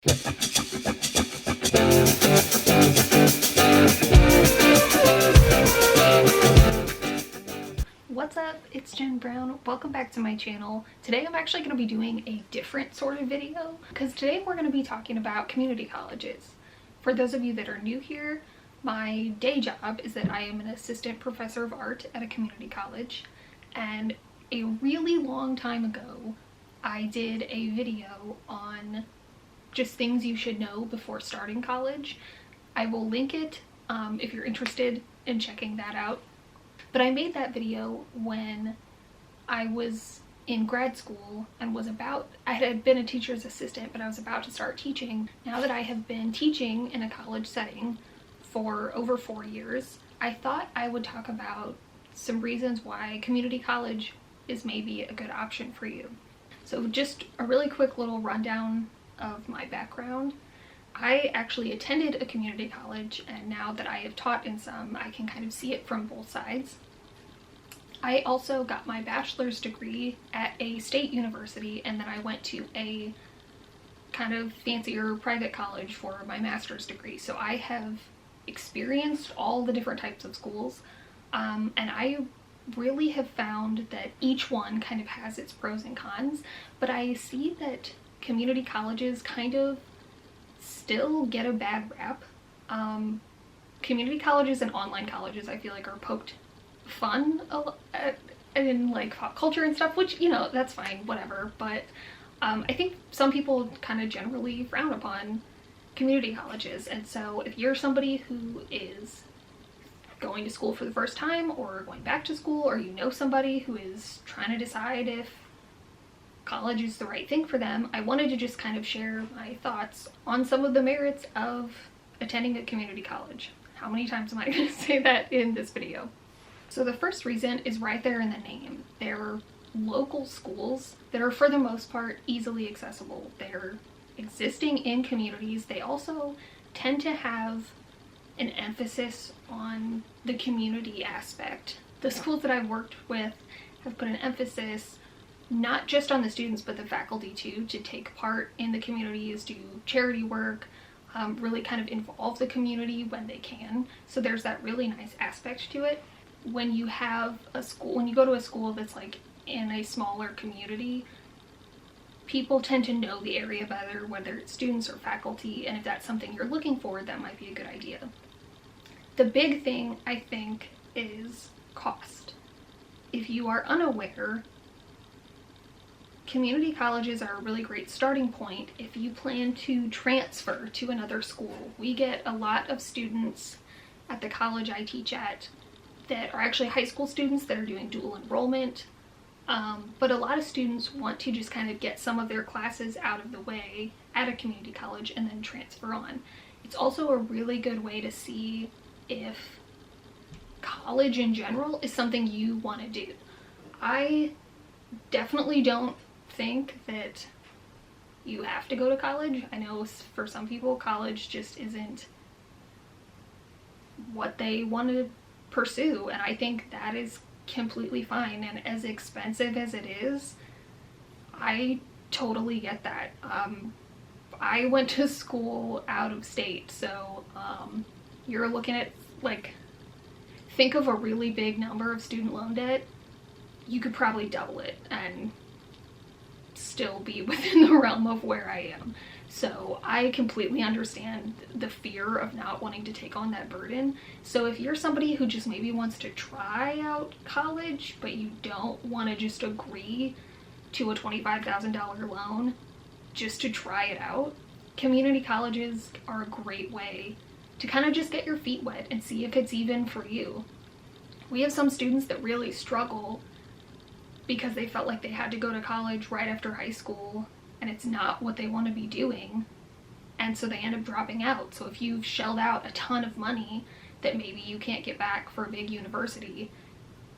What's up? It's Jen Brown. Welcome back to my channel. Today I'm actually going to be doing a different sort of video because today we're going to be talking about community colleges. For those of you that are new here, my day job is that I am an assistant professor of art at a community college, and a really long time ago I did a video on just things you should know before starting college. I will link it if you're interested in checking that out. But I made that video when I was in grad school and I had been a teacher's assistant, but I was about to start teaching. Now that I have been teaching in a college setting for over 4 years, I thought I would talk about some reasons why community college is maybe a good option for you. So just a really quick little rundown of my background. I actually attended a community college, and now that I have taught in some, I can kind of see it from both sides. I also got my bachelor's degree at a state university, and then I went to a kind of fancier private college for my master's degree. So I have experienced all the different types of schools, and I really have found that each one kind of has its pros and cons, but I see that community colleges kind of still get a bad rap. Community colleges and online colleges, I feel like, are poked fun in like pop culture and stuff, which, you know, that's fine, whatever, but I think some people kind of generally frown upon community colleges. And so if you're somebody who is going to school for the first time, or going back to school, or you know somebody who is trying to decide if college is the right thing for them, I wanted to just kind of share my thoughts on some of the merits of attending a community college. How many times am I going to say that in this video? So the first reason is right there in the name. They're local schools that are, for the most part, easily accessible. They're existing in communities. They also tend to have an emphasis on the community aspect. The schools that I've worked with have put an emphasis not just on the students, but the faculty too, to take part in the communities, do charity work, really kind of involve the community when they can. So there's that really nice aspect to it. When you have a school, when you go to a school that's like in a smaller community, people tend to know the area better, whether it's students or faculty, and if that's something you're looking for, that might be a good idea. The big thing, I think, is cost. If you are unaware, community colleges are a really great starting point if you plan to transfer to another school. We get a lot of students at the college I teach at that are actually high school students that are doing dual enrollment, but a lot of students want to just kind of get some of their classes out of the way at a community college and then transfer on. It's also a really good way to see if college in general is something you want to do. I definitely don't think that you have to go to college. I know for some people college just isn't what they want to pursue, and I think that is completely fine. And as expensive as it is, I totally get that. I went to school out of state, so you're looking at, like, think of a really big number of student loan debt. You could probably double it and still be within the realm of where I am. So I completely understand the fear of not wanting to take on that burden. So if you're somebody who just maybe wants to try out college, but you don't want to just agree to a $25,000 loan just to try it out, community colleges are a great way to kind of just get your feet wet and see if it's even for you. We have some students that really struggle because they felt like they had to go to college right after high school, and it's not what they want to be doing, and so they end up dropping out. So if you've shelled out a ton of money that maybe you can't get back for a big university,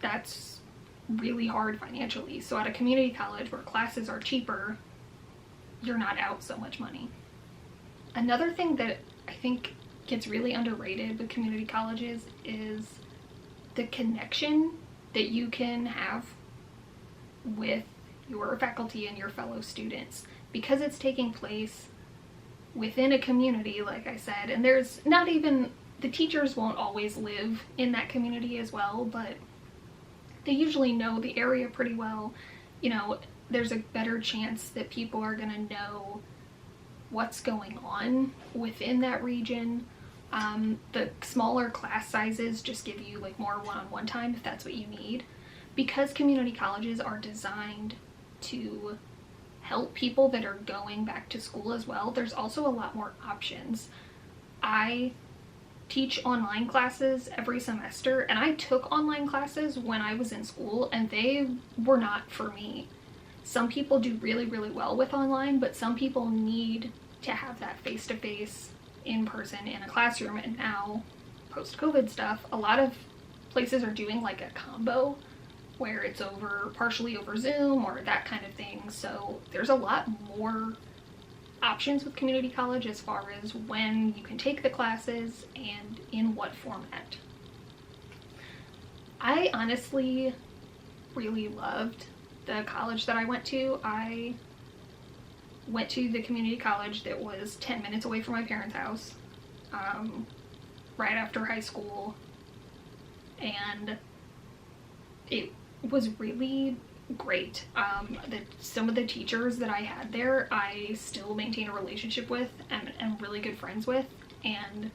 that's really hard financially. So at a community college where classes are cheaper, you're not out so much money. Another thing that I think gets really underrated with community colleges is the connection that you can have with your faculty and your fellow students. Because it's taking place within a community, like I said, and there's not even, the teachers won't always live in that community as well, but they usually know the area pretty well. You know, there's a better chance that people are going to know what's going on within that region. The smaller class sizes just give you like more one-on-one time if that's what you need. Because community colleges are designed to help people that are going back to school as well, there's also a lot more options. I teach online classes every semester, and I took online classes when I was in school, and they were not for me. Some people do really, really well with online, but some people need to have that face-to-face, in-person, in a classroom. And now, post-COVID stuff, a lot of places are doing like a combo where it's partially over Zoom or that kind of thing. So there's a lot more options with community college as far as when you can take the classes and in what format. I honestly really loved the college that I went to. I went to the community college that was 10 minutes away from my parents' house, right after high school, and it was really great. Some of the teachers that I had there, I still maintain a relationship with and am really good friends with, and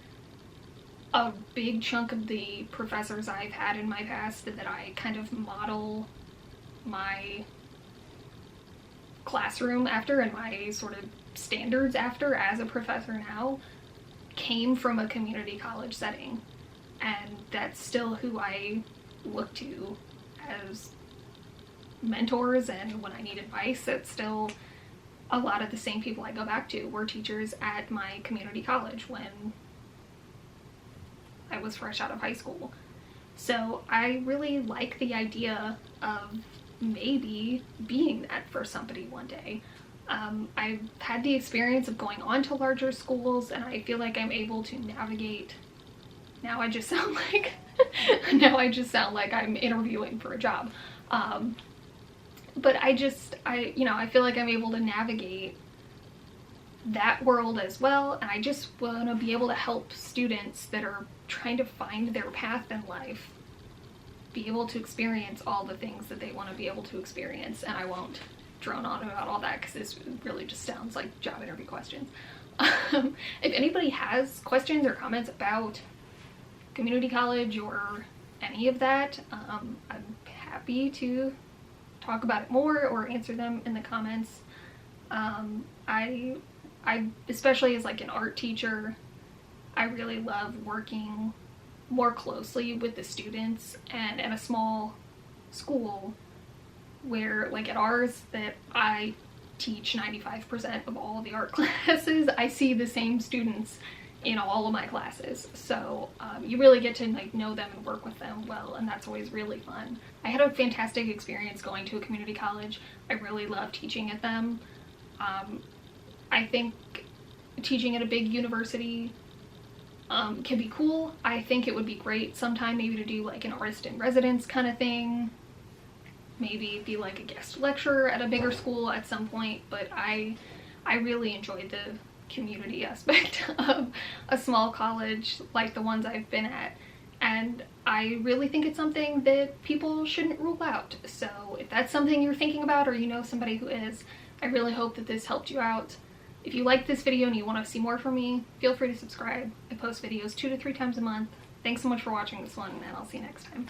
a big chunk of the professors I've had in my past that I kind of model my classroom after and my sort of standards after as a professor now came from a community college setting, and that's still who I look to as mentors, and when I need advice, it's still a lot of the same people I go back to were teachers at my community college when I was fresh out of high school. So I really like the idea of maybe being that for somebody one day. I've had the experience of going on to larger schools, and I feel like I'm able to navigate. Now I just sound like I'm interviewing for a job. But I feel like I'm able to navigate that world as well, and I just want to be able to help students that are trying to find their path in life be able to experience all the things that they want to be able to experience. And I won't drone on about all that because this really just sounds like job interview questions. If anybody has questions or comments about community college or any of that, I'm happy to talk about it more or answer them in the comments. I especially as like an art teacher, I really love working more closely with the students, and in a small school where, like at ours that I teach 95% of all of the art classes, I see the same students in all of my classes. So you really get to like know them and work with them well, and that's always really fun. I had a fantastic experience going to a community college. I really love teaching at them. I think teaching at a big university can be cool. I think it would be great sometime maybe to do like an artist in residence kind of thing. Maybe be like a guest lecturer at a bigger school at some point, but I really enjoyed the community aspect of a small college like the ones I've been at, and I really think it's something that people shouldn't rule out. So if that's something you're thinking about, or you know somebody who is, I really hope that this helped you out. If you liked this video and you want to see more from me, feel free to subscribe. I post videos 2 to 3 times a month. Thanks so much for watching this one, and I'll see you next time.